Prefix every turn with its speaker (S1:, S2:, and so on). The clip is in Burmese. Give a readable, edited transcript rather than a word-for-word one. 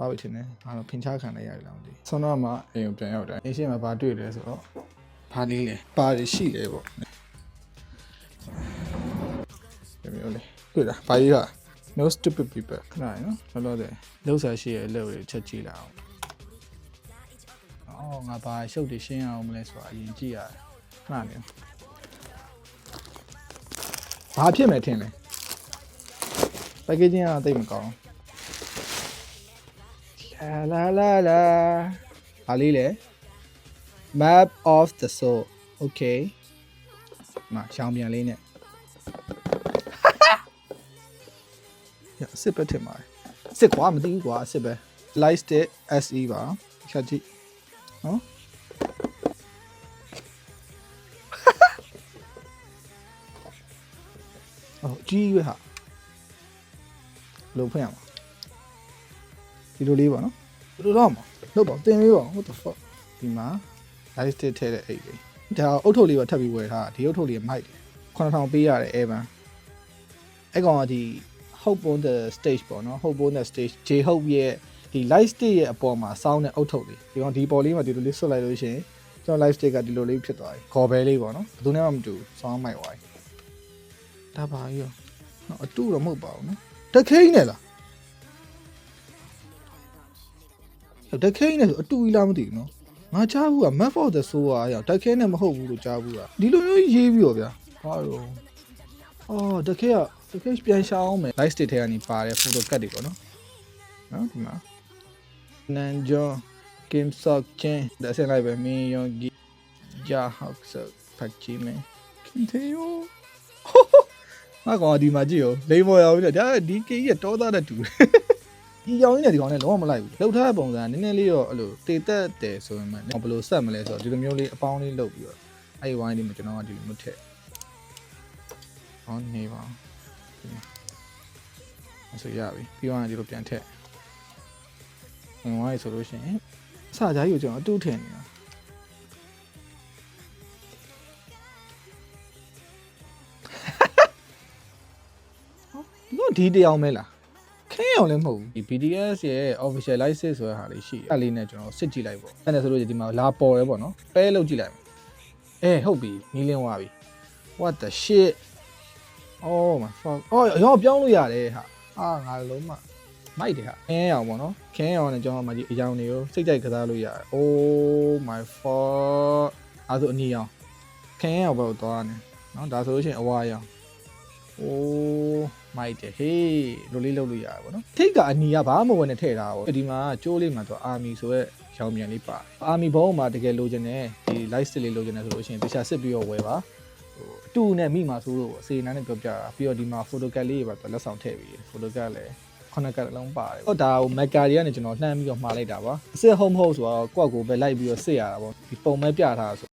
S1: သွားပြီထင်တယ်ငါတော့ဖင်ချခံလိုက်ရတယ်လားမသိဆွမ်းတော့မှအိမ်ကိုပြန်ရောက်တယ်အင်းရှင်းမှာဘာတွေ့လဲဆိုတော့ဘာလေးလဲပါရရှိလဲပေါ့မျိုးလေတွေ့လားဘာကြီးက no stupid people ခဏနော်လောလောဆယ်လှုပ်ရှားရှိရဲ့လှုပ်တွေချက်ကြည့်လာအောင်ငါဘာရှုပ်တွေရှင်းအောင်မလဲဆိုတာအရင်ကြည့်ရတယ်ခဏနေဘာဖြစ်မယ်ထင်လဲ packaging ကတိတ်မကောင်းလာဘာလေးလဲ map of the soul okay မှာရှောင်းပြန်လေးနဲ့ရစစ်ပဲထင်ပါတယ်စစ်ကွာမသိဘူးကွာစစ်ပဲ light stick SE ပါဖြတ်ကြည့်နော်အော်ကြီးပဲဟာလုံးဖွင့်ရမှာဒီလိုလေးပါနော်ဒီလိုတော့မှာလို့ပေါ့တင်လေးပါ what the fuck ဒီမှာ light stick ထည့်တဲ့အိတ်လေးဒါအုတ်ထုတ်လေးပါထပ်ပြီးဝယ်ထားဒီအုတ်ထုတ်လေးမိုက်တယ်9000ပေးရတယ်အဲပန်းအဲ့ကောင်ကဒီ hope on the stage ပေါ့နော် hope on the stage J hope ရဲ့ဒီ light stick ရဲ့အပေါ်မှာစောင်းတဲ့အုတ်ထုတ်လေးဒီကောင်ဒီပေါ်လေးမှာဒီလိုလေးဆွတ်လိုက်လို့ရှိရင်ကျွန်တော် light stick ကဒီလိုလေးဖြစ်သွားပြီခေါ်ဘဲလေးပေါ့နော်ဘယ်သူနဲ့မှမတူစောင်းမိုက်သွားပြီဒါပါရောအတူတော့မဟုတ်ပါဘူးနော်တခိန်းနဲ့လားတခိန်းနဲ့ဆိုအတူကြီးလားမသိဘူးနော်ငါကြားဘူးက map of the soul อ่ะတခိန်းနဲ့မဟုတ်ဘူးလို့ကြားဘူးကဒီလိုမျိုးရေးပြီးတော့ဗျာဘာလို့အော်တခိန်းကပြန်ရှာအောင်မယ် light stick ထဲကနေပါတဲ့ photo card တွေပေါ့နော်ဒီမှာနန်ဂျွန်ကင်ဆော့ချင်းဒါဆက်လိုက်ပဲမင်းယောဂီဂျာဟောက်ဆော့ဖတ်ကြည့်မယ်ခင်သေးယောငါကောင်ဒီမှာကြည့်ရောလိမ္မော်ရောက်ပြီးတော့ဒါဒီကေကြီးကတောသားတဲ့တူဒီရောင်ကြီးနဲ့ဒီကောင်နဲ့လုံးဝမလိုက်ဘူးလှုပ်ထားတဲ့ပုံစံနည်းနည်းလေးတော့အဲ့လိုတေတက်တယ်ဆိုရင်မှဘယ်လိုဆက်မလဲဆိုတော့ဒီလိုမျိုးလေးအပေါင်းလေးလုပ်ပြီးတော့အဲ့ဒီဝိုင်းလေးမှာကျွန်တော်ကဒီလိုမျိုးထည့်ဟောနေပါအဆိုရပြီပြီးတော့ဒီလိုပြန်ထည့်ဝင်သွားပြီဆိုလို့ရှိရင်အစကြားကြီးကိုကျွန်တော်အတူထည့်နေတာဒီတရားမဲလားခင်းအောင်လည်းမဟုတ်ဘူးဒီ BTS ရဲ့ official license ဆိုတဲ့ဟာလေးရှိတယ်အဲ့လေးနဲ့ကျွန်တော်စစ်ကြည့်လိုက်ပေါ့အဲ့ဒါဆိုလို့ဒီမှာလာပေါ်တယ်ပေါ့နော်ပဲလောက်ကြည့်လိုက်ဟုတ်ပြီမီးလင်းသွားပြီ what the shit oh my fuck ရောပြောင်းလို့ရတယ်ဟာငါလုံးမမိုက်တယ်ဟာခင်းအောင်ပေါ့နော်ခင်းအောင်နဲ့ကျွန်တော်မှဒီအယောင်တွေကိုစိတ်ကြိုက်ကစားလို့ရတယ် oh my fuck အဲ့ဒါဆိုအနီအောင်ခင်းအောင်ပေါ့သွားနေနော်ဒါဆိုလို့ရှိရင်အဝါရောင် ohမိုက်တယ်ဟေးလိုလေးလုပ်လို့ရတယ်ပေါ့နော်ထိတ်ကအနီကဘာမှမဝင်နဲ့ထည့်ထားပေါ့ဒီမှာကျိုးလေးမှာသူအာမီဆိုရဲရောင်မြန်လေးပါတယ်အာမီဘုံမှာတကယ်လိုချင်တယ်ဒီ light stick လေးလိုချင်တယ်ဆိုလို့ရှိရင်တခြားစစ်ပြီးတော့ဝယ်ပါအတူနဲ့မိမှာဆိုလို့အစီအနာနဲ့ပြောပြတာပြီးတော့ဒီမှာ photo card လေးပါလက်ဆောင်ထည့်ပြီး photo card လည်း9 card လုံးပါတယ်ဟုတ်ဒါဟို Maca တွေကနေကျွန်တော်လှမ်းပြီးတော့မှားလိုက်တာပါအစစ် home ဟုတ်ဆိုတော့ကိုယ့်ကိုပဲလိုက်ပြီးတော့စစ်ရတာပေါ့ဒီပုံမဲ့ပြထားဆို